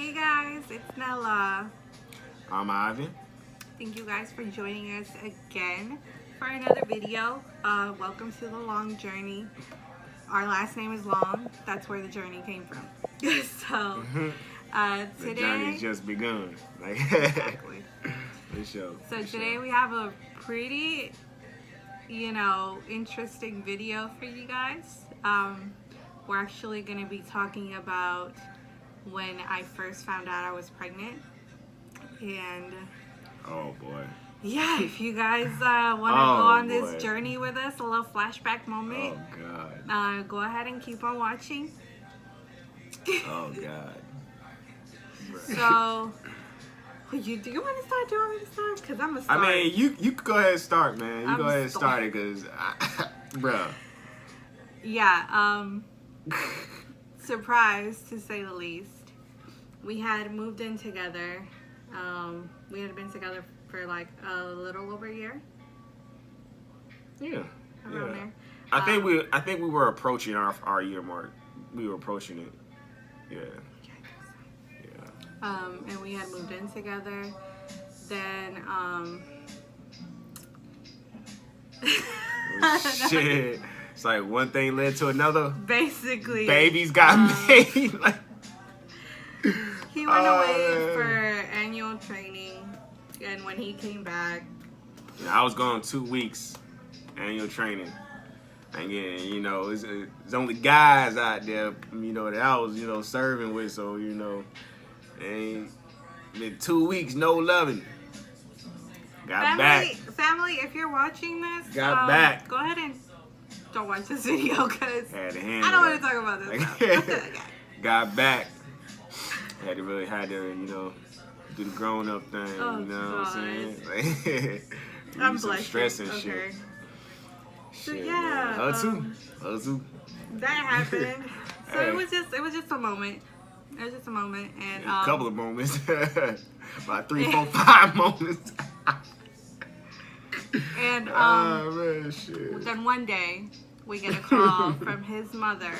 Hey guys, it's Nella. I'm Ivan. Thank you guys for joining us again for another video. Welcome to the long journey. Our last name is Long. That's where the journey came from. So The today, journey's just begun. Like exactly. for sure. So for today sure. we have a pretty, interesting video for you guys. We're actually going to be talking about when I first found out I was pregnant. And Oh boy. yeah, if you guys want to go on this journey with us, a little flashback moment, Oh god. go ahead and keep on watching. Oh god. So, do you want to start? Do you want me to start? Because I'm going to start. I mean, you could go ahead and start, man. You I'm go ahead and start. start it, cause, bruh. Yeah, surprise to say the least. We had moved in together. We had been together for like a little over a year. Yeah. Around there. I think we were approaching our year mark. We were approaching it. Yeah. Yeah. And we had moved in together. Then, Shit. It's like one thing led to another. basically, Babies got made. Like, he went away for annual training, and when he came back, I was gone 2 weeks, annual training. And yeah, it's only guys out there, that I was, serving with. So, ain't been 2 weeks, no loving. Got back. Family, if you're watching this, Got back. Go ahead and don't watch this video because Had to I handle don't want it. to talk about this. Now. Got back. Had to, do the grown up thing. Oh, you know what I'm God. saying? I'm Some blushing. stress and Okay. shit. So Shit, yeah, man. Her too. that happened. So Hey. it was just a moment. It was just a moment, and A couple of moments. About 3, 4, 5 moments. and Man, shit. then one day we get a call from his mother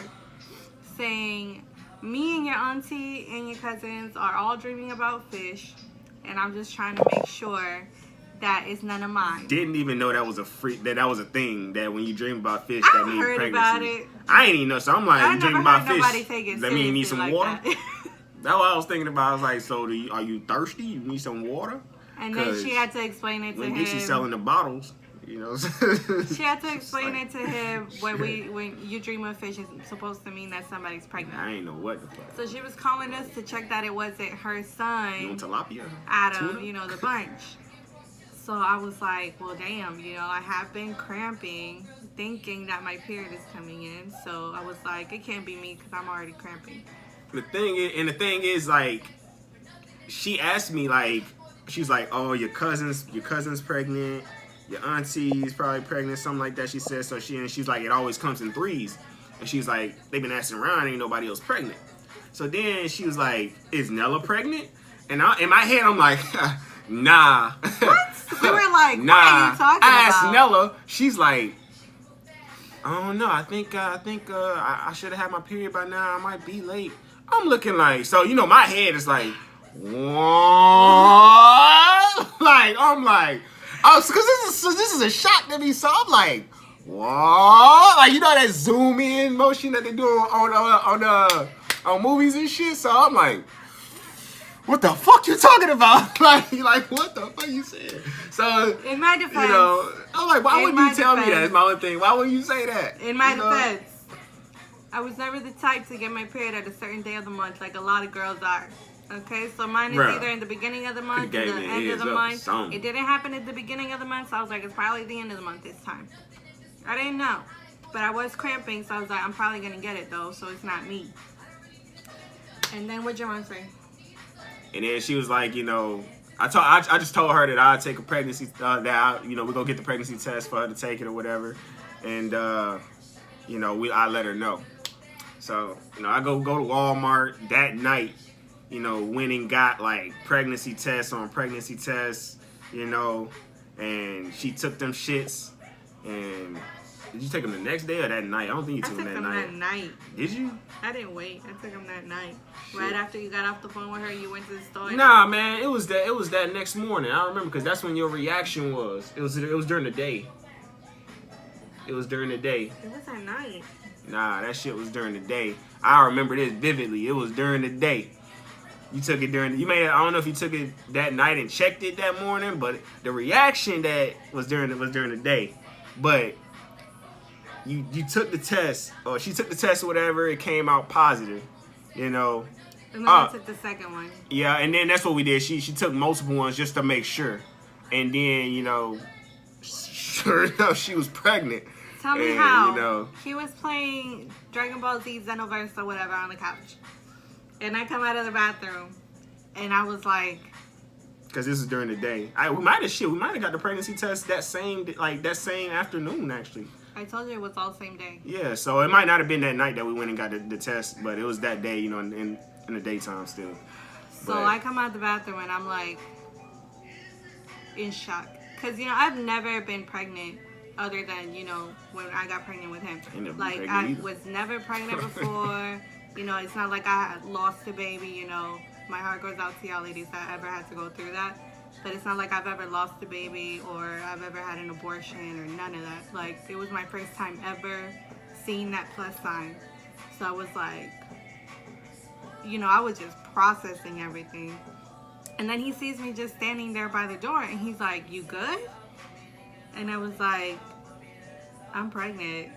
saying, "Me and your auntie and your cousins are all dreaming about fish, and I'm just trying to make sure that it's none of mine." Didn't even know that was a thing, that when you dream about fish, I that means heard pregnancy. about it. I ain't even know, so I'm like, I you never dream heard about fish, nobody take it that mean you need some seriously water? like that. That's what I was thinking about. I was like, so are you thirsty? You need some water? And then she had to explain it to When him. she's selling the bottles, She had to explain it to him when you dream of fish, it's supposed to mean that somebody's pregnant. I ain't know what the fuck. So she was calling us to check that it wasn't her You son want tilapia? out of, Tuna? the bunch. So I was like, well, damn, I have been cramping, thinking that my period is coming in. So I was like, it can't be me because I'm already cramping. The thing is, like, she asked me, like, she's like, oh, your cousin's pregnant, your auntie's probably pregnant, something like that. She said. So she's like, it always comes in threes, and she's like, they've been asking around, ain't nobody else pregnant. So then she was like, is Nella pregnant? And in my head, I'm like, nah. What? We were like, nah. what are you talking I asked about? Nella. She's like, I don't know. I think I should have had my period by now. I might be late. I'm looking like, so my head is like, what? Like, I'm like, because this is a shock to me. So I'm like, what? Like, that zoom in motion that they do on movies and shit. So I'm like, what the fuck you talking about? like what the fuck you saying? So In my defense, I'm like, why wouldn't you tell me that? defense- It's my own thing. Why wouldn't you say that? In my defense, I was never the type to get my period at a certain day of the month like a lot of girls are. Okay, so mine is Bruh. either in the beginning of the month or Could've the gave me a end of heads the up or month. something. It didn't happen at the beginning of the month, so I was like, it's probably the end of the month this time. I didn't know, but I was cramping, so I was like, I'm probably gonna get it though, so it's not me. And then what'd your mom say? And then she was like, I just told her that I'd take a pregnancy, we're gonna get the pregnancy test for her to take it or whatever, and I let her know. So I go to Walmart that night, went and got like pregnancy tests on pregnancy tests, and she took them shits, and Did you take them the next day or that night? I don't think you I took took them them that night. Did you? I didn't wait. I took them that night. Shit. Right after you got off the phone with her, you went to the store. Nah, man, it was that next morning. I remember because that's when your reaction was. It was during the day. It was during the day. It was at night. Nah, that shit was during the day. I remember this vividly. It was during the day. You took it during. I don't know if you took it that night and checked it that morning, but the reaction that was during the day. But you took the test, or she took the test, or whatever. It came out positive. You know. And then I took the second one. Yeah, and then that's what we did. She took multiple ones just to make sure, and then sure enough, she was pregnant. Tell me how. She was playing Dragon Ball Z Xenoverse or whatever on the couch. And I come out of the bathroom, and I was like... Because this is during the day. We might have got the pregnancy test that same afternoon, actually. I told you it was all same day. Yeah, so it might not have been that night that we went and got the test, but it was that day, in the daytime still. So I come out of the bathroom, and I'm like, in shock. Because, I've never been pregnant. Other than, when I got pregnant with him. Like, I was never pregnant before. It's not like I had lost a baby, My heart goes out to y'all ladies that ever had to go through that. But it's not like I've ever lost a baby or I've ever had an abortion or none of that. Like, it was my first time ever seeing that plus sign. So I was like, I was just processing everything. And then he sees me just standing there by the door and he's like, "You good?" And I was like, "I'm pregnant."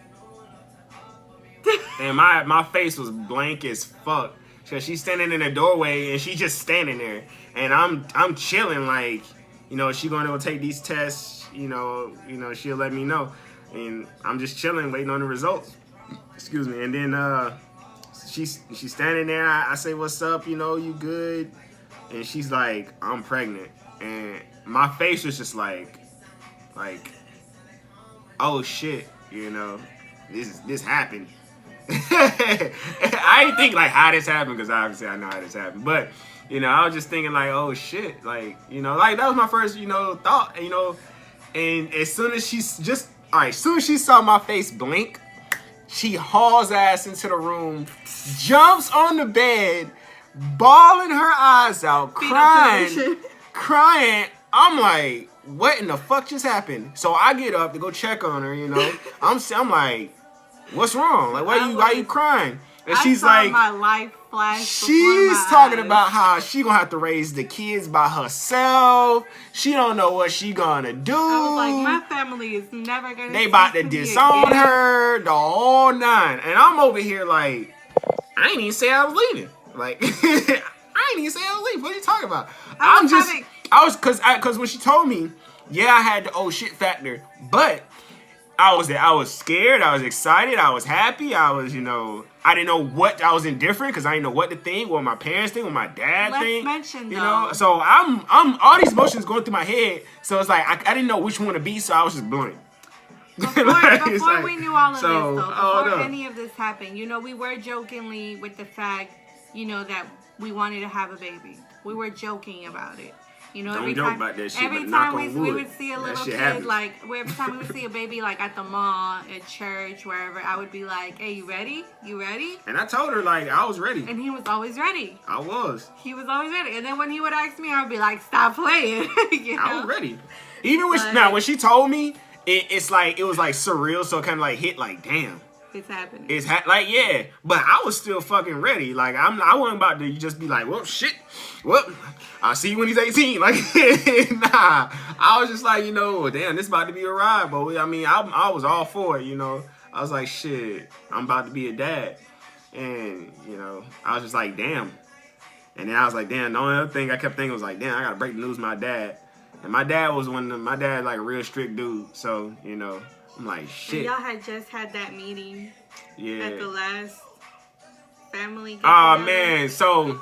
And my face was blank as fuck. Cause she's standing in the doorway and she's just standing there. And I'm chilling like, she gonna go take these tests, she'll let me know. And I'm just chilling, waiting on the results. Excuse me. And then she's standing there. I say, "What's up? You good?" And she's like, "I'm pregnant." And my face was just like, oh shit, this happened. I didn't think like how this happened, because obviously I know how this happened, but I was just thinking like, oh shit, like like that was my first thought, and as soon as she saw my face blink, she hauls ass into the room, jumps on the bed, bawling her eyes out, crying. I'm like, what in the fuck just happened? So I get up to go check on her, I'm like, what's wrong? Like, why you crying? And she's like, my life flash. She's talking about how she gonna have to raise the kids by herself. She don't know what she gonna do. I was like, my family is never gonna. They about to disown her, the whole nine. And I'm over here like, I ain't even say I was leaving. Like, I ain't even say I was leaving. What are you talking about? Cause when she told me, yeah, I had the oh shit factor, but I was scared, I was excited, I was happy, I was, I didn't know what, I was indifferent because I didn't know what to think, what my parents think, what my dad think. Let's mention though. So I'm all these emotions going through my head. So it's like I didn't know which one to be, so I was just blank. Before we knew all of this though, before any of this happened, we were jokingly with the fact, that we wanted to have a baby. We were joking about it. Don't joke about that shit. Every time we would see a little kid, happens. Like every time we would see a baby, like at the mall, at church, wherever, I would be like, "Hey, you ready? You ready?" And I told her like I was ready. And he was always ready. I was. He was always ready. And then when he would ask me, I would be like, "Stop playing." I was ready. Even when she told me, it was like surreal. So it kind of like hit like, damn. It's happening. Yeah, but I was still fucking ready. Like I wasn't about to just be like, well, shit, well, I'll see you when he's 18. Like, nah, I was just like, damn, this about to be a ride. But I was all for it. I was like, shit, I'm about to be a dad, and I was just like, damn. And then I was like, damn. The only other thing I kept thinking was like, damn, I gotta break the news to my dad. And my dad was my dad like a real strict dude, so I'm like, shit. And y'all had just had that meeting. Yeah. At the last family. Oh man, so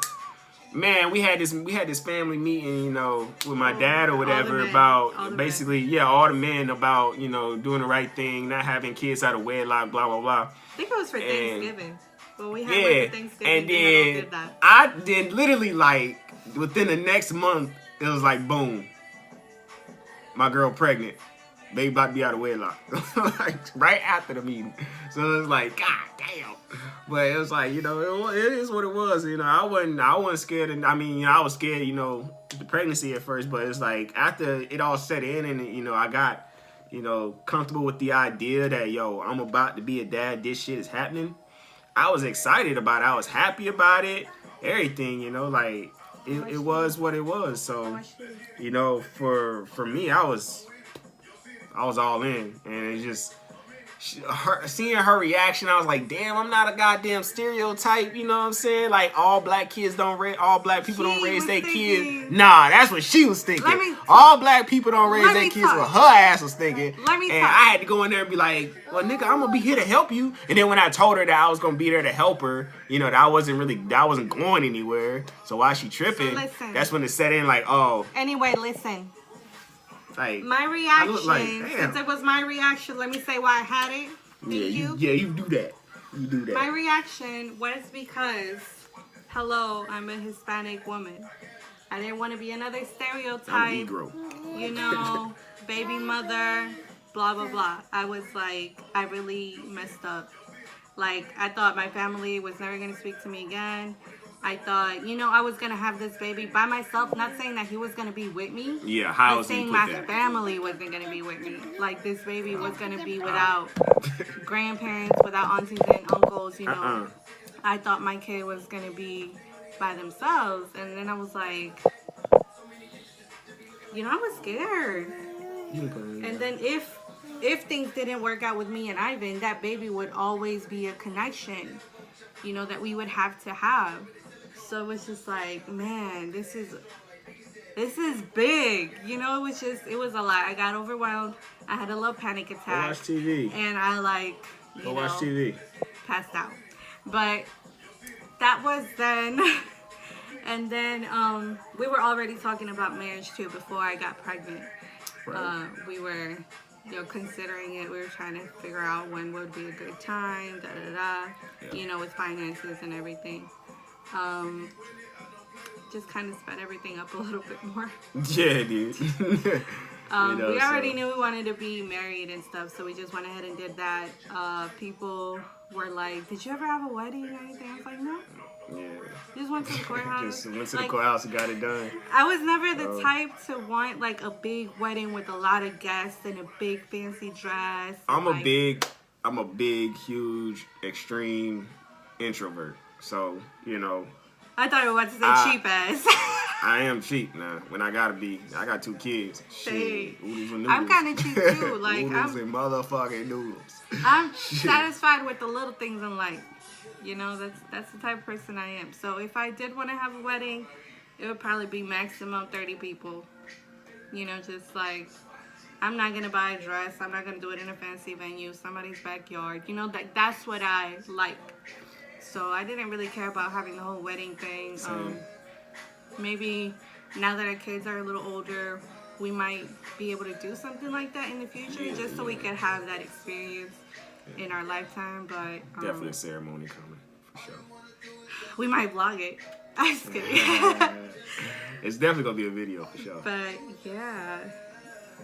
we had this family meeting, with my dad or whatever about basically, all the men about doing the right thing, not having kids out of wedlock, blah blah blah. I think it was for Thanksgiving. Well, we had one for Thanksgiving. And then did literally like within the next month, it was like boom, my girl pregnant. Baby about to be out of wedlock. Like, right after the meeting. So it's like, God damn. But it was like, you know, it is what it was. You know, I wasn't scared. And I mean, you know, I was scared, you know, the pregnancy at first. But it's like, after it all set in and, you know, I got, you know, comfortable with the idea that, yo, I'm about to be a dad. This shit is happening. I was excited about it. I was happy about it. Everything, you know, like, it was what it was. So, you know, for me, I was all in, and it just seeing her reaction, I was like, damn, I'm not a goddamn stereotype, you know what I'm saying? Like, all black people don't raise their kids. Nah, that's what she was thinking. All black people don't raise their kids, what her ass was thinking. I had to go in there and be like, well, nigga, I'm gonna be here to help you. And then when I told her that I was gonna be there to help her, you know, that I wasn't going anywhere. So while she tripping, that's when it set in, like, oh. Anyway, listen. Like, my reaction, since it was my reaction, let me say why I had it. You do that. You do that. My reaction was because, hello, I'm a Hispanic woman. I didn't want to be another stereotype. I'm Negro. You know, baby mother, blah, blah, blah. I was like, I really messed up. Like, I thought my family was never going to speak to me again. I thought, you know, I was going to have this baby by myself. Not saying that he was going to be with me. Yeah, how was saying my family wasn't going to be with me. Like, this baby was going to be without grandparents, without aunties and uncles, you know. I thought my kid was going to be by themselves. And then I was like, you know, I was scared. And then if things didn't work out with me and Ivan, that baby would always be a connection, you know, that we would have to have. So it was just like, man, this is big. You know, it was a lot. I got overwhelmed. I had a little panic attack. Go watch TV. And I watch TV. Passed out. But that was then. And then we were already talking about marriage too before I got pregnant. Right. We were, you know, considering it. We were trying to figure out when would be a good time, you know, with finances and everything. Just kind of sped everything up a little bit more. Yeah, dude. We already knew we wanted to be married and stuff, so we just went ahead and did that. People were like, did you ever have a wedding or anything? I was like, no. Yeah. Just went to the courthouse. Just went to the courthouse and got it done. I was never the type to want like a big wedding with a lot of guests and a big fancy dress. I'm a big, huge, extreme introvert. So, you know. I thought you were about to say cheap ass. I am cheap now. When I got 2 kids. Shit. I'm kind of cheap too. Like, noodles and motherfucking noodles. I'm satisfied with the little things in life. You know, that's the type of person I am. So if I did want to have a wedding, it would probably be maximum 30 people. You know, just like, I'm not going to buy a dress. I'm not going to do it in a fancy venue, somebody's backyard. You know, that's what I like. So I didn't really care about having the whole wedding thing. Maybe now that our kids are a little older, we might be able to do something like that in the future, just so we could have that experience in our lifetime. But definitely a ceremony coming for sure. We might vlog it. I'm just kidding. It's definitely gonna be a video for sure. But yeah.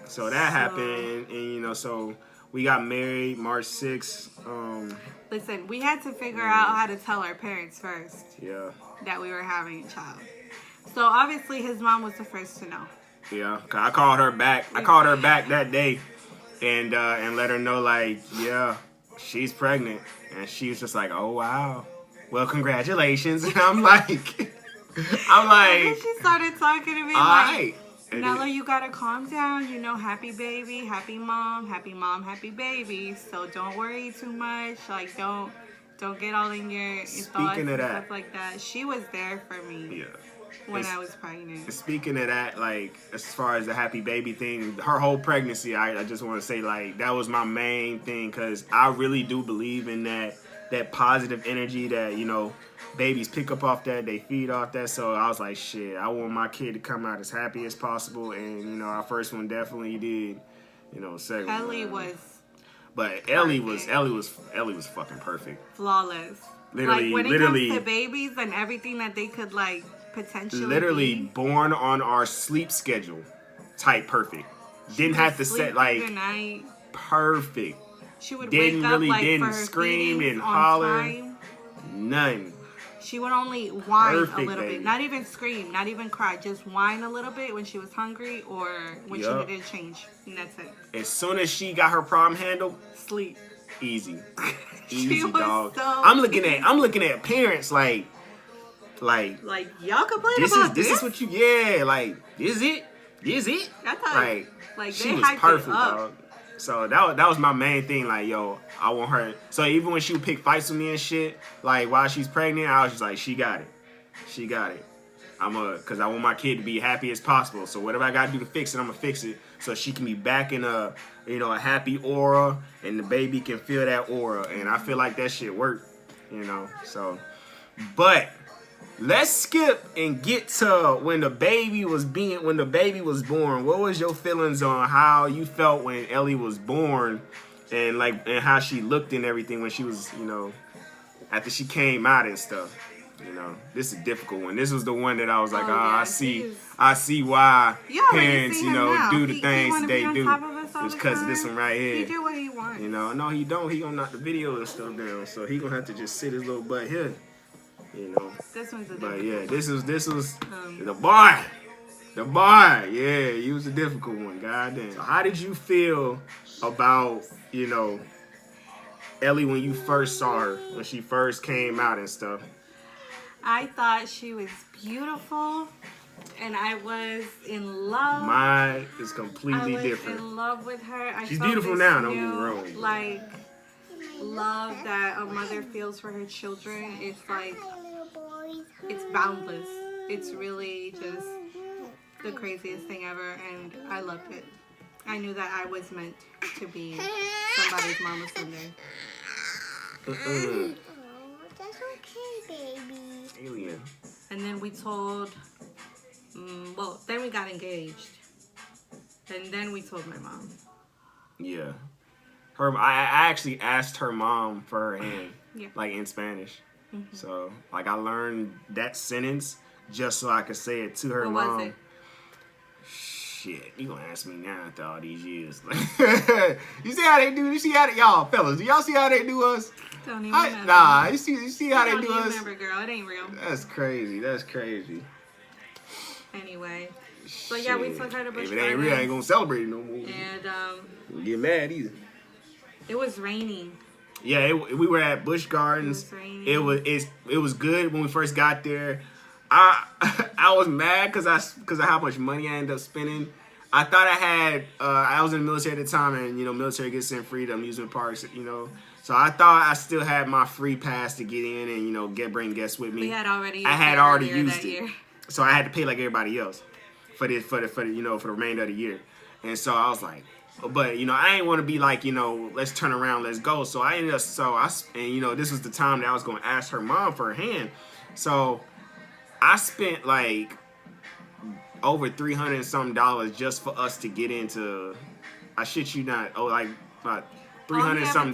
So that happened, and you know, so we got married March 6th. Listen, we had to figure out how to tell our parents first. Yeah. That we were having a child. So obviously his mom was the first to know. Yeah, I called her back. I called her back that day, and let her know, like, yeah, she's pregnant, and she was just like, oh wow, well, congratulations. And I'm like, and then she started talking to me all like, right. Nella, you gotta calm down. You know, happy baby, happy mom, happy baby. So don't worry too much. Like, don't get all in your thoughts and stuff like that. She was there for me. Yeah. When I was pregnant. Speaking of that, like, as far as the happy baby thing, her whole pregnancy, I just want to say, like, that was my main thing, because I really do believe in that positive energy that, you know, babies pick up off that, they feed off that. So I was like, shit, I want my kid to come out as happy as possible. And, you know, our first one definitely did. You know, second Ellie one. was. But Ellie was fucking perfect. Flawless. Literally, like, when it comes to babies and everything that they could, like, potentially born on our sleep schedule type perfect. Didn't have to set like good night. perfect. She would Didn't wake really up like didn't for her scream feedings and on holler. time. None. She would only whine Perfect, a little baby. bit, not even scream, not even cry, just whine a little bit when she was hungry or when she Yup. needed to change, and that's it. As soon as she got her problem handled, Sleep. easy, She easy, was dog. so I'm looking at parents like like y'all complain this about this is what you like this it I thought like she they was hyped perfect, it up. dog. So that was my main thing. Like, yo, I want her. So even when she would pick fights with me and shit, like while she's pregnant, I was just like, she got it. Cause I want my kid to be happy as possible. So whatever I gotta do to fix it, I'm gonna fix it so she can be back in a happy aura, and the baby can feel that aura. And I feel like that shit worked, So, but let's skip and get to when the baby was born. What was your feelings on how you felt when Ellie was born, and how she looked and everything when she was, after she came out and stuff? This is a difficult one. This was the one that I was like, yeah, I see why parents, do the things they do. It's because of this one right here. He do what he wants. No, he don't. He gonna knock the video and stuff down. So he gonna have to just sit his little butt here. This one's a But yeah, this was the boy. The boy. Yeah, he was a difficult one. Goddamn. So how did you feel about, Ellie when you first saw her, when she first came out and stuff? I thought she was beautiful, and I was in love. Mine is completely different. I was in love with her. She's beautiful now, don't get me wrong. Like, love that a mother feels for her children. It's like, it's boundless. It's really just the craziest thing ever, and I loved it. I knew that I was meant to be somebody's mama someday. That's okay, baby. Alien. And then we told, then we got engaged. And then we told my mom. Yeah. I actually asked her mom for her hand, like in Spanish. Mm-hmm. So, I learned that sentence just so I could say it to her mom. What was it? Shit, you gonna ask me now after all these years. You see how they do? You see how y'all fellas, do y'all see how they do us? Don't even remember. Nah, you see how they do us? Don't even remember, girl. It ain't real. That's crazy. Anyway. So yeah, we took her to Busch Gardens. If it ain't real, I ain't gonna celebrate it no more. And don't get mad either. It was raining. Yeah, we were at Busch Gardens. It was raining. It was good when we first got there. I was mad because of how much money I ended up spending. I thought I was in the military at the time, and military gets in free to amusement parks, So I thought I still had my free pass to get in and bring guests with me. I had already used it, so I had to pay like everybody else for the remainder of the year. And so I was like, but I ain't want to be like let's turn around, let's go. So I ended up this was the time that I was going to ask her mom for her hand. So I spent like over $300 and something just for us to get into. I shit you not. About $300 and something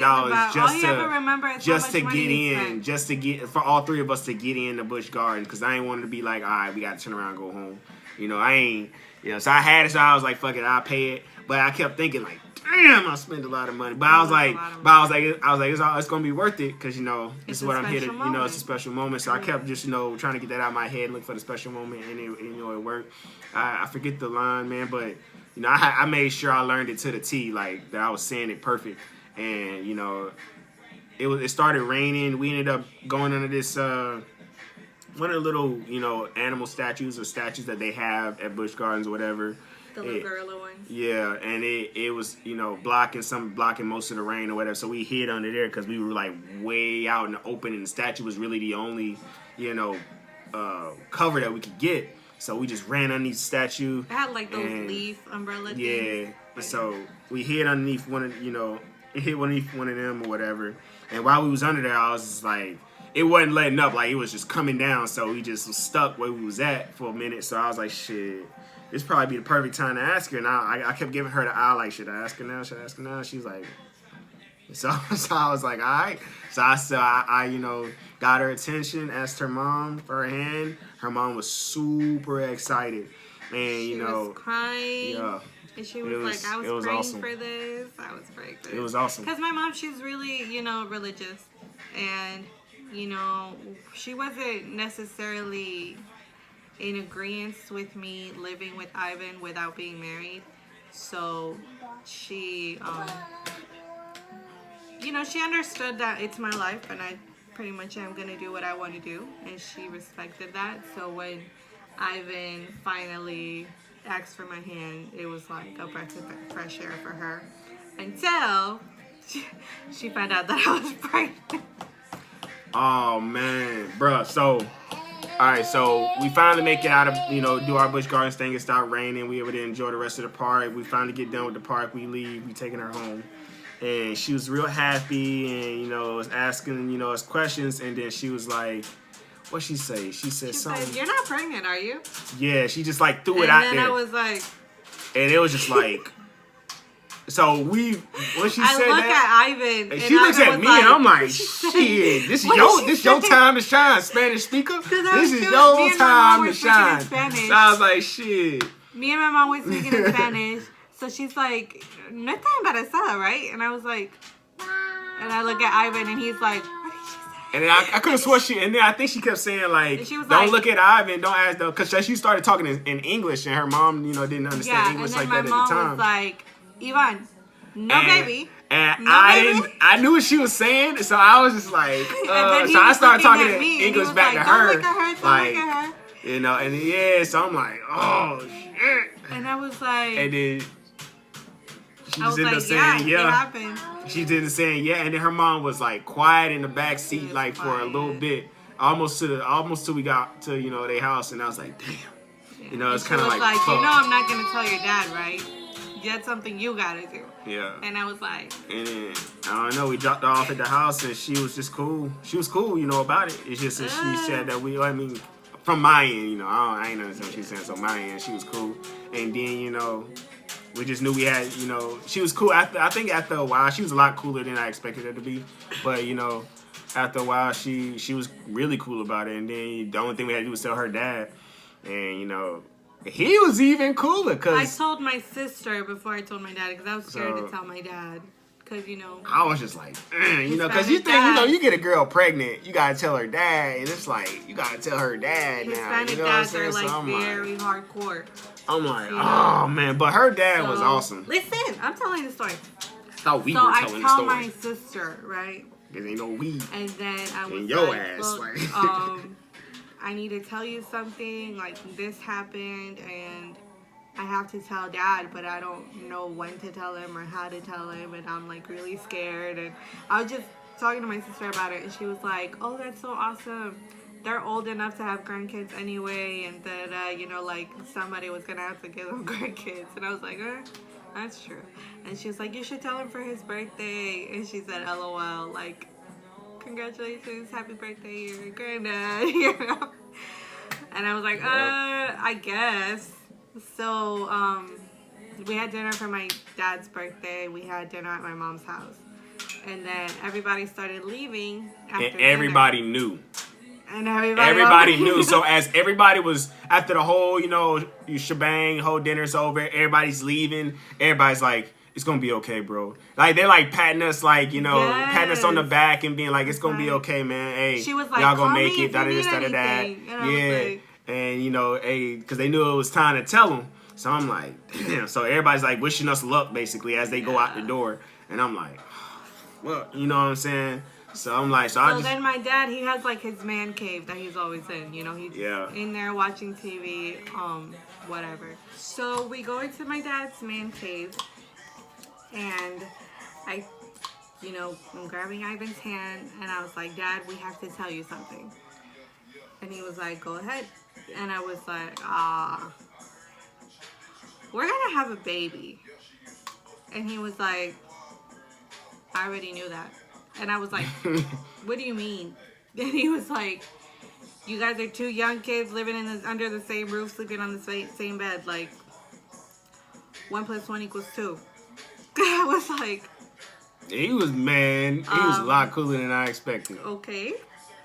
just to get in, just to get for all three of us to get in the Busch Gardens, because I ain't wanted to be like, all right, we got to turn around and go home. I ain't. So I had it, so I was like, fuck it, I'll pay it. But I kept thinking like, damn, I spent a lot of money. But I was like, it's gonna be worth it, because this is what I'm here to. It's a special moment. So I kept just trying to get that out of my head, look for the special moment, and it worked. I forget the line, man, but I made sure I learned it to the T, like that I was saying it perfect. And it started raining. We ended up going under this one of the little animal statues or statues that they have at Busch Gardens or whatever. The little gorilla one. Yeah, and it was blocking most of the rain or whatever. So we hid under there because we were like way out in the open, and the statue was really the only cover that we could get. So we just ran underneath the statue. It had like those leaf umbrella things. Yeah, so we hid underneath one of them or whatever. And while we was under there, I was just like, it wasn't letting up, like it was just coming down. So we just was stuck where we was at for a minute. So I was like, shit, this probably be the perfect time to ask her. And I kept giving her the eye, like, should I ask her now? She's like, so I was like, all right. So I got her attention, asked her mom for her hand. Her mom was super excited. And, she was crying. Yeah. And she was, It was- like, I it was was praying awesome. for this. I was praying for this. It was awesome. Because my mom, she's really, you know, religious. And, you know, she wasn't necessarily in agreement with me living with Ivan without being married. So she, you know, she understood that it's my life and I pretty much am going to do what I want to do. And she respected that. So when Ivan finally asked for my hand, it was like a breath of fresh air for her. Until she found out that I was pregnant. Oh man, bruh. So, all right. So we finally make it out of, you know, do our Busch Gardens thing. It started raining. We able to enjoy the rest of the park. We finally get done with the park. We leave. We taking her home, and she was real happy, and you know, was asking, you know, us questions, and then she was like, "What she say?" She said She something. said, "You're not pregnant, are you?" Yeah, she just like threw it And out then there, I was like, and it was just like. So when she I said look that, at Ivan, and she looks Ivan at was me, and I'm like, "Shit, this What did she is your say? time to shine, Spanish speaker. I This was is me your and my mom time were to speaking in shine." Spanish. So I was like, "Shit." Me and my mom were speaking in Spanish, so she's like, "No está embarazada, right?" And I was like, and I look at Ivan, and he's like, "What did she say?" And then I could have swore and then I think she kept saying like, And she was "Don't like- look at Ivan, don't ask though," because she started talking in English, and her mom, you know, didn't understand Yeah, and English then like my that at mom the time. was like, "Ivan, no and, baby." And No, I baby? didn't. I knew what she was saying, so I was just like, then he so I was started looking talking at in me, and he English was back like, to "Don't her, look at her, don't like, look at her." you know, and yeah, so I'm like, oh shit, And I was like, and then she I just was ended up like, "Yeah, saying it yeah. happened." She did saying yeah, and then her mom was like quiet in the back seat, was like for a little quiet. bit, almost till we got to, you know, their house, and I was like, damn, you know, it's She kind of was like, "You fuck. know, I'm not gonna tell your dad, right? That's something you gotta do." Yeah. And I was like, And then I don't know, we dropped her off at the house, and she was just cool. She was cool, you know, about it. It's just that she said that I mean, from my end, you know, I ain't understand what she's saying. So my end, she was cool, and then you know, we just knew we had, you know, she was cool. I think after a while, she was a lot cooler than I expected her to be. But you know, after a while, she was really cool about it. And then the only thing we had to do was tell her dad, and you know, he was even cooler I because told my sister before I told my dad because I was scared So- to tell my dad because you know. I was just like, you know, because you Hispanic think, you know, dads. you get a girl pregnant, you gotta tell her dad, and it's like you gotta tell her dad now. Hispanic You know what I'm dads saying? are So like I'm very hardcore. I'm like, you know? oh man, but her dad was So, awesome. Listen, I'm telling the story. Thought we So were I telling the tell story. my sister, right? Cause ain't no weed. And then I was In your like, ass, "Look, like." I need to tell you something. Like this happened, and I have to tell Dad, but I don't know when to tell him or how to tell him, and I'm like really scared." And I was just talking to my sister about it, and she was like, "Oh, that's so awesome. They're old enough to have grandkids anyway, and that you know, like somebody was gonna have to give them grandkids." And I was like, that's true. And she was like, "You should tell him for his birthday." And she said, "LOL, like, congratulations, happy birthday, your granddad," you know. And I was like, I guess. So, we had dinner for my dad's birthday. We had dinner at my mom's house. And then everybody started leaving after And everybody knew. dinner. And everybody Everybody knew. So as everybody was after the whole, you know, shebang, whole dinner's over, everybody's leaving. Everybody's like, "It's gonna be okay, bro." Like they're like patting us, like, you know, patting us on the Yes. back and being like, "It's gonna be Right. okay, man. Hey, She was like, y'all gonna "Call make me it." if Da you da need this, da da that. anything." And I was Yeah, like- and you know, hey, because they knew it was time to tell them. So I'm like, damn. So everybody's like wishing us luck, basically, as they go out the door, and I'm like, well, you know what I'm saying? So I'm like, so I So just. then my dad, he has like his man cave that he's always in. You know, he's Yeah. in there watching TV, whatever. So we go into my dad's man cave, and you know, I'm grabbing Ivan's hand, and I was like, "Dad, we have to tell you something." And he was like, "Go ahead." And I was like, "We're gonna have a baby." And he was like, "I already knew that." And I was like, "What do you mean?" And he was like, "You guys are two young kids living under the same roof, sleeping on the same bed. Like, 1 + 1 = 2. I was like, He was, man, he was a lot cooler than I expected. "Okay."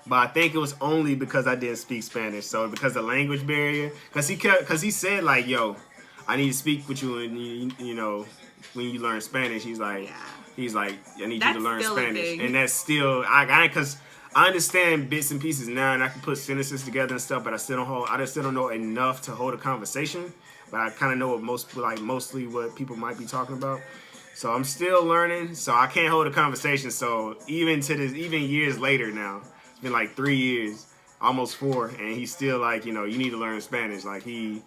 But I think it was only because I didn't speak Spanish. So because of the language barrier, because he said like, "Yo, I need to speak with you, and you know, when you learn Spanish, he's like, I need you to learn Spanish, and that's still because I understand bits and pieces now, and I can put sentences together and stuff, but I still don't know enough to hold a conversation. But I kind of know what mostly what people might be talking about. So I'm still learning, so I can't hold a conversation. So even years later now, it's been like 3 years, almost 4, and he's still like, you need to learn Spanish. Like he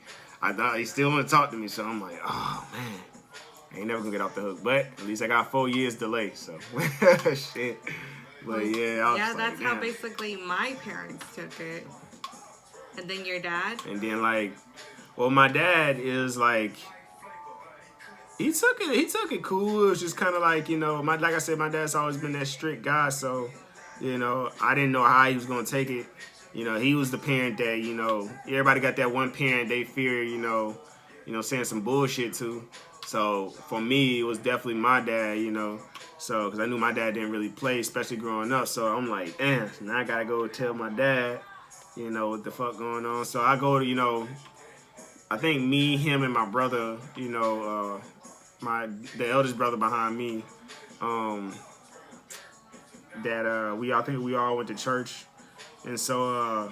still want to talk to me. So I'm like, oh man, I ain't never gonna get off the hook. But at least I got 4 years delay. So shit. But yeah, that's how basically my parents took it. And then your dad. And then my dad is like. He took it cool. It was just kind of like, like I said, my dad's always been that strict guy. So, I didn't know how he was going to take it. He was the parent that, everybody got that one parent they fear, saying some bullshit to. So, for me, it was definitely my dad, So, because I knew my dad didn't really play, especially growing up. So, I'm like, damn, now I got to go tell my dad, what the fuck going on. So, I go to, I think me, him, and my brother, the eldest brother behind me, I think we all went to church, and so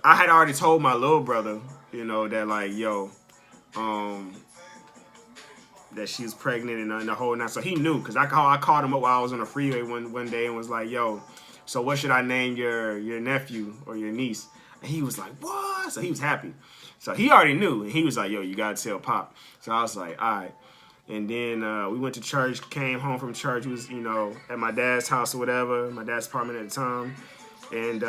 I had already told my little brother, that like, that she was pregnant and the whole night. So he knew, because I called him up while I was on the freeway one day and was like, yo, so what should I name your nephew or your niece? And he was like, what? So he was happy. So he already knew, and he was like, yo, you gotta tell Pop. So I was like, all right. And then we went to church, came home from church. We was, at my dad's house or whatever, my dad's apartment at the time. And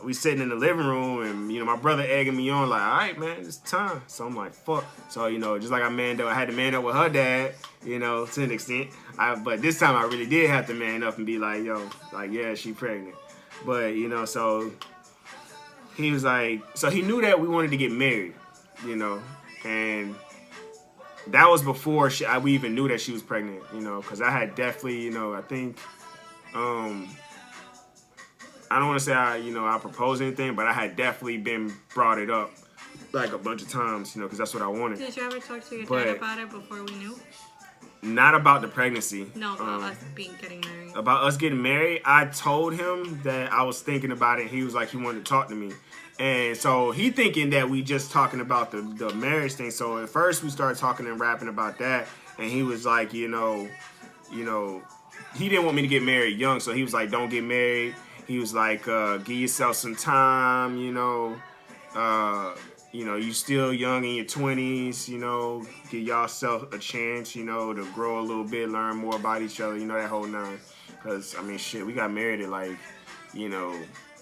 we sitting in the living room, and, my brother egging me on, like, all right, man, it's time. So I'm like, fuck. So, just like I had to man up with her dad, to an extent. But this time I really did have to man up and be like, yo, like, yeah, she pregnant. But, so he was like, so he knew that we wanted to get married, and that was before we even knew that she was pregnant, because I had definitely, I think, I don't want to say I proposed anything, but I had definitely been brought it up like a bunch of times, because that's what I wanted. Did you ever talk to your dad about it before we knew? Not about the pregnancy. No, about us getting married. About us getting married, I told him that I was thinking about it. He was like, he wanted to talk to me. And so he thinking that we just talking about the marriage thing. So at first we started talking and rapping about that. And he was like, he didn't want me to get married young. So he was like, don't get married. He was like, give yourself some time, you still young in your 20s, give yourself a chance, to grow a little bit, learn more about each other, that whole nine. Because, shit, we got married at like,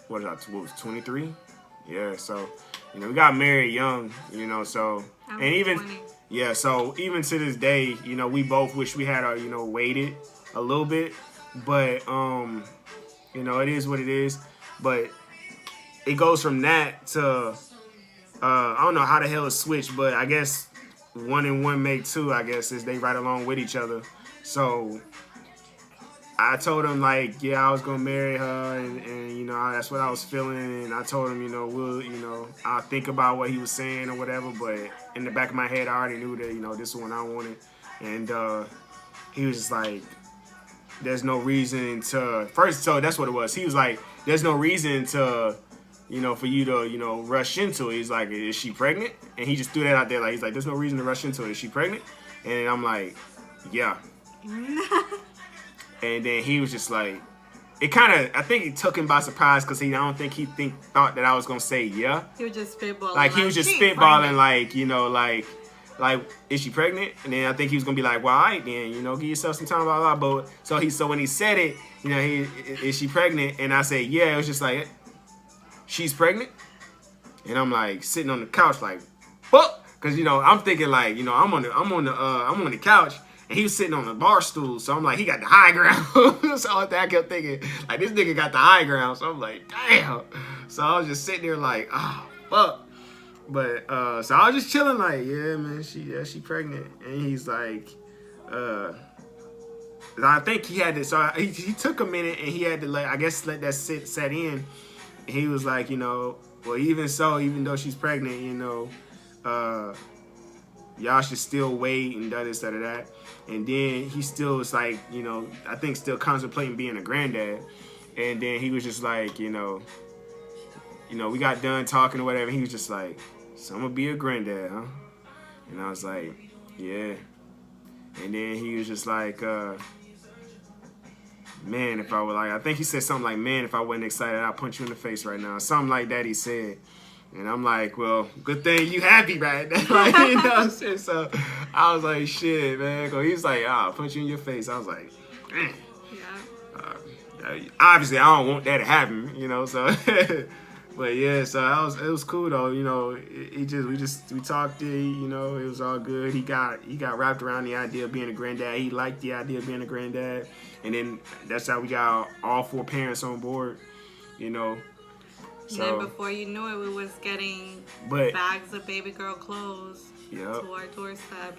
what was 23? Yeah, so, we got married young, so, and even, 20. yeah, so even to this day, we both wish we had, waited a little bit, but, it is what it is, but it goes from that to, I don't know how the hell it switched, but I guess 1 and 1 make 2, I guess, is they right along with each other. So I told him, like, yeah, I was going to marry her, and that's what I was feeling, and I told him, I'll think about what he was saying or whatever, but in the back of my head, I already knew that, this is what I wanted, and he was just like, there's no reason to, first, so that's what it was, he was like, there's no reason to, for you to, rush into it. He's like, is she pregnant? And he just threw that out there, like, he's like, there's no reason to rush into it, is she pregnant? And I'm like, yeah. And then he was just like, it kind of, I think it took him by surprise, because I don't think he thought that I was going to say yeah. He was just spitballing. Like, he was just spitballing, like, is she pregnant? And then I think he was going to be like, well, all right, then, give yourself some time, blah, blah, blah. But, so when he said it, is she pregnant? And I said, yeah, it was just like, she's pregnant? And I'm like, sitting on the couch, like, fuck. Because, I'm thinking, like, I'm on the couch. And he was sitting on the bar stool, so I'm like, he got the high ground. So I kept thinking, like, this nigga got the high ground. So I'm like, damn. So I was just sitting there like, oh, fuck. But, so I was just chilling like, yeah, man, she pregnant. And he's like, I think he had to, so he took a minute and he had to, let that set in. And he was like, well, even so, even though she's pregnant, y'all should still wait and da this, da that. And then he still was like, I think still contemplating being a granddad. And then he was just like, we got done talking or whatever. He was just like, so I'm gonna be a granddad, huh? And I was like, yeah. And then he was just like, man, if I were like, I think he said something like, man, if I wasn't excited, I'd punch you in the face right now. Something like that he said. And I'm like, well, good thing you happy right now. Like, you know what I'm saying? So I was like, shit, man. He was like, I'll punch you in your face. I was like, man. Yeah. Obviously, I don't want that to happen, so. But yeah, so it was cool though, we talked it, it was all good. He got wrapped around the idea of being a granddad. He liked the idea of being a granddad, and then that's how we got all 4 parents on board, So and then before you knew it, we was getting bags of baby girl clothes to our doorstep.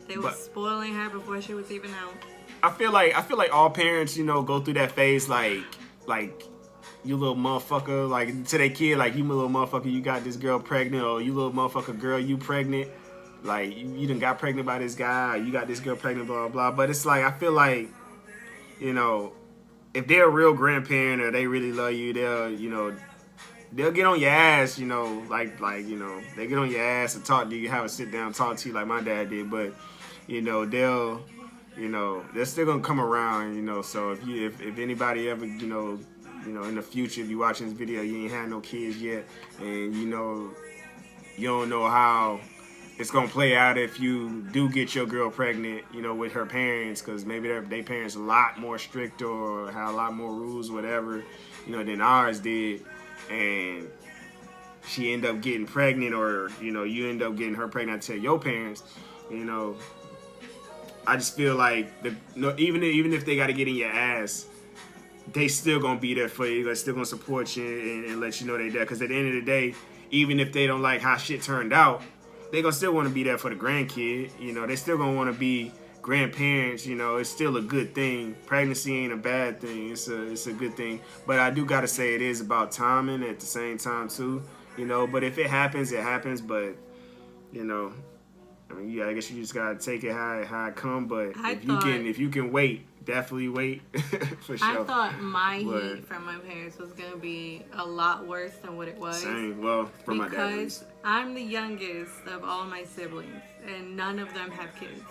They were spoiling her before she was even out. I feel like all parents, go through that phase, like. You little motherfucker, like to that kid, like you little motherfucker, you got this girl pregnant, or you little motherfucker girl, you pregnant, like you done got pregnant by this guy, or you got this girl pregnant, blah, blah, blah. But it's like, I feel like, if they're a real grandparent or they really love you, they'll get on your ass, they get on your ass and talk to you, have a sit down, talk to you like my dad did. But, they're still gonna come around, so if anybody ever, in the future, if you watching this video, you ain't had no kids yet, and you don't know how it's gonna play out if you do get your girl pregnant, with her parents, because maybe their parents a lot more strict or have a lot more rules, whatever, than ours did, and she end up getting pregnant, or you end up getting her pregnant to your parents, I just feel like even if they got to get in your ass, they still gonna be there for you. They're still gonna support you and let you know they're there. Because at the end of the day, even if they don't like how shit turned out, they gonna still want to be there for the grandkid. They still gonna want to be grandparents. It's still a good thing. Pregnancy ain't a bad thing. It's a good thing. But I do gotta say it is about timing at the same time too. But if it happens, it happens. But I guess you just gotta take it how it come. But if you can wait. Definitely wait for sure. I thought my heat from my parents was gonna be a lot worse than what it was. Same. Well, from my dad. Because I'm the youngest of all my siblings, and none of them have kids.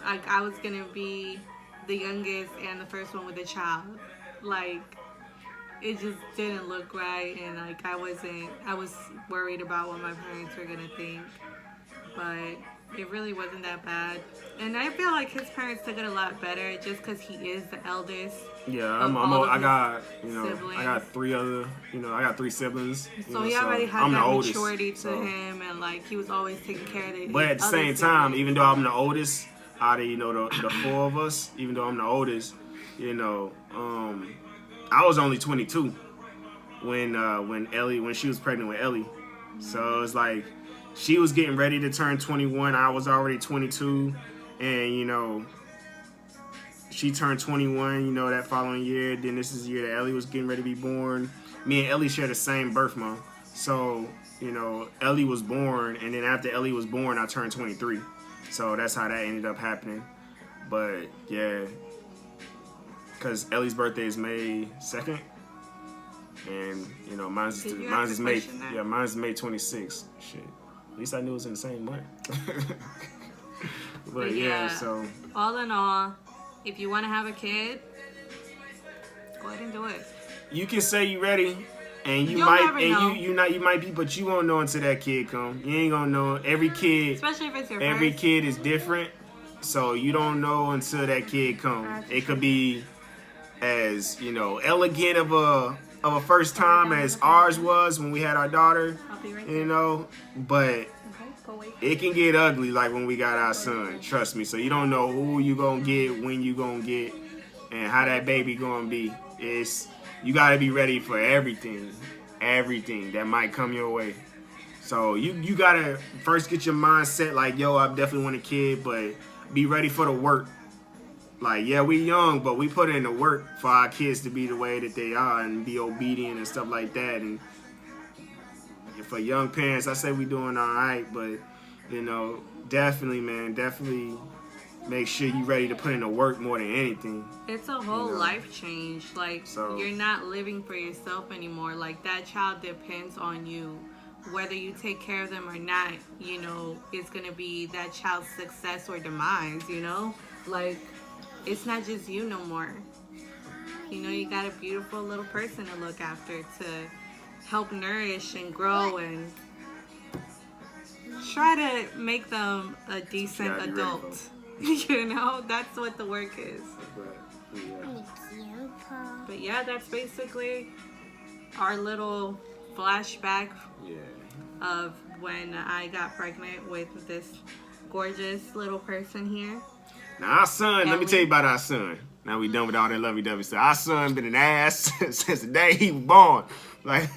I was gonna be the youngest and the first one with a child. It just didn't look right, and I was worried about what my parents were gonna think, but it really wasn't that bad. And I feel like his parents took it a lot better just because he is the eldest. Yeah, I got 3 other, I got 3 siblings. So he already had that maturity to him, and he was always taking care of it. But at the same time, even though I'm the oldest out of, the 4 of us, even though I'm the oldest, I was only 22 when she was pregnant with Ellie. So it's like, she was getting ready to turn 21. I was already 22. And, she turned 21, that following year. Then this is the year that Ellie was getting ready to be born. Me and Ellie share the same birth month. So, Ellie was born. And then after Ellie was born, I turned 23. So that's how that ended up happening. But, yeah. Because Ellie's birthday is May 2nd. And, mine's is May 26th. Shit. At least I knew it was in the same month. But yeah, so all in all, if you want to have a kid, go ahead and do it. You can say you ready, and you might be, but you won't know until that kid come. You ain't gonna know. Every kid, especially if it's your every first. Kid is different, so you don't know until that kid come. It could be as elegant of a first time as ours was when we had our daughter. I'll be right there. But it can get ugly like when we got our son. Trust me. So you don't know who you gonna get, when you gonna get, and how that baby gonna be. You gotta be ready for everything that might come your way. So you gotta first get your mindset like, yo, I definitely want a kid, but be ready for the work. Like, yeah, we young, but we put in the work for our kids to be the way that they are and be obedient and stuff like that. And for young parents, I say we doing all right, but you know, definitely, man, definitely make sure you ready to put in the work more than anything. It's a whole You know. life change. Like, So- you're not living for yourself anymore. Like, that child depends on you. Whether you take care of them or not, you know, it's going to be that child's success or demise, you know? Like, it's not just you no more. You know, you got a beautiful little person to look after, to help nourish and grow and try to make them a decent gotta be ready adult. You know, that's what the work is. But, yeah. Thank you, Paul. But yeah, that's basically our little flashback Yeah. of when I got pregnant with this gorgeous little person here. Now our son, let me Ellie. tell you about our son. Now we done with all that lovey-dovey stuff. Our son been an ass since the day he was born. Like,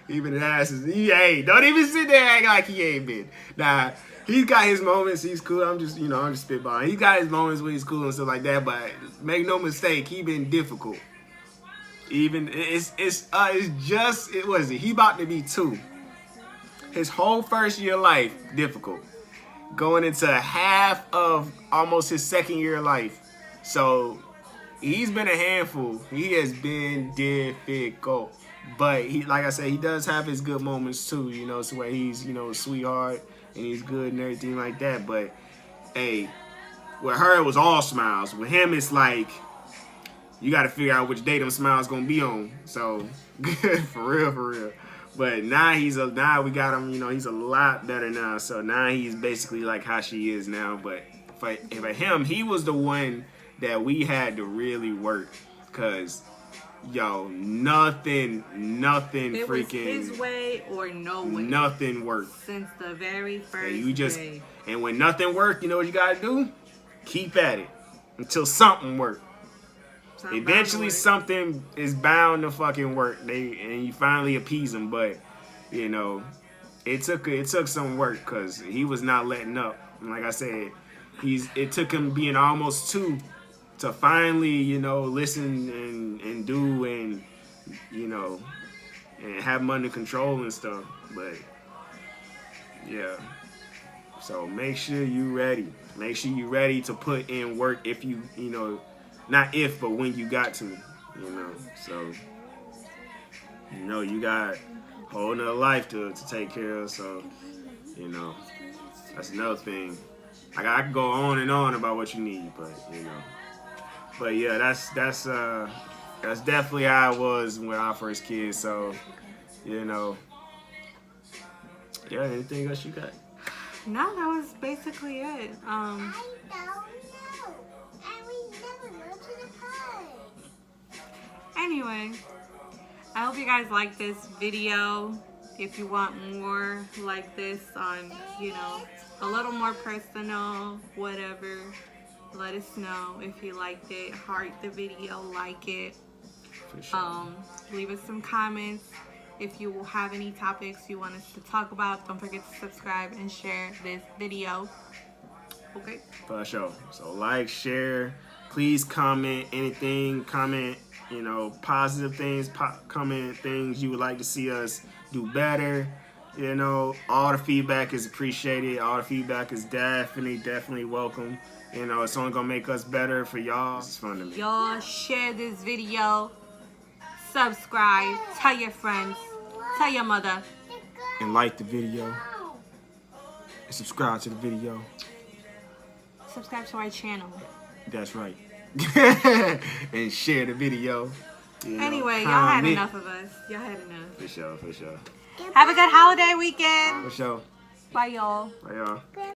he been an ass since he ain't. Don't even sit there acting like he ain't been. Nah, he's got his moments. He's cool. I'm just spitballing. He got his moments where he's cool and stuff like that. But make no mistake, he been difficult. Even it was it? He about to be 2. His whole first year of life difficult. Going into half of almost his second year of life. So he's been a handful. He has been difficult. But he, like I said, he does have his good moments too, you know, so where he's, you know, a sweetheart and he's good and everything like that. But hey, with her it was all smiles. With him it's like you gotta figure out which day them smiles gonna be on. So for real. But now we got him, you know, he's a lot better now. So now he's basically like how she is now. But for him, he was the one that we had to really work. Cause yo, nothing It was freaking his way or no way. nothing worked. Since the very first And you just day. and when nothing worked, you know what you gotta do? Keep at it until something worked. Something Eventually, about something is bound to fucking work. And you finally appease him, but you know, it took some work because he was not letting up. And like I said, it took him being almost 2 to finally, you know, listen and do and you know and have him under control and stuff. But yeah, so make sure you ready. Make sure you ready to put in work if you know. Not if, but when you got to, you know. So, you know, you got a whole nother life to take care of. So, you know, that's another thing. Like, I could go on and on about what you need, but, you know. But, yeah, that's definitely how it was with our first kid. So, you know. Yeah, anything else you got? No, that was basically it. I don't know. And we never go to the park. Anyway, I hope you guys like this video. If you want more like this on, you know, a little more personal, whatever, let us know. If you liked it, heart the video, like it. For sure. Leave us some comments. If you have any topics you want us to talk about, don't forget to subscribe and share this video. Okay? For sure. So like, share, please comment anything, you know, positive things, comment things you would like to see us do better. You know, all the feedback is appreciated. All the feedback is definitely welcome. You know, it's only gonna make us better for y'all. It's fun to me. Y'all share this video, subscribe, tell your friends, tell your mother. And like the video. And subscribe to the video. Subscribe to our channel. That's right. And share the video. You know, Anyway, y'all had comment. enough of us. Y'all had enough. For sure. Have a good holiday weekend. For sure. Bye, y'all. Bye, y'all.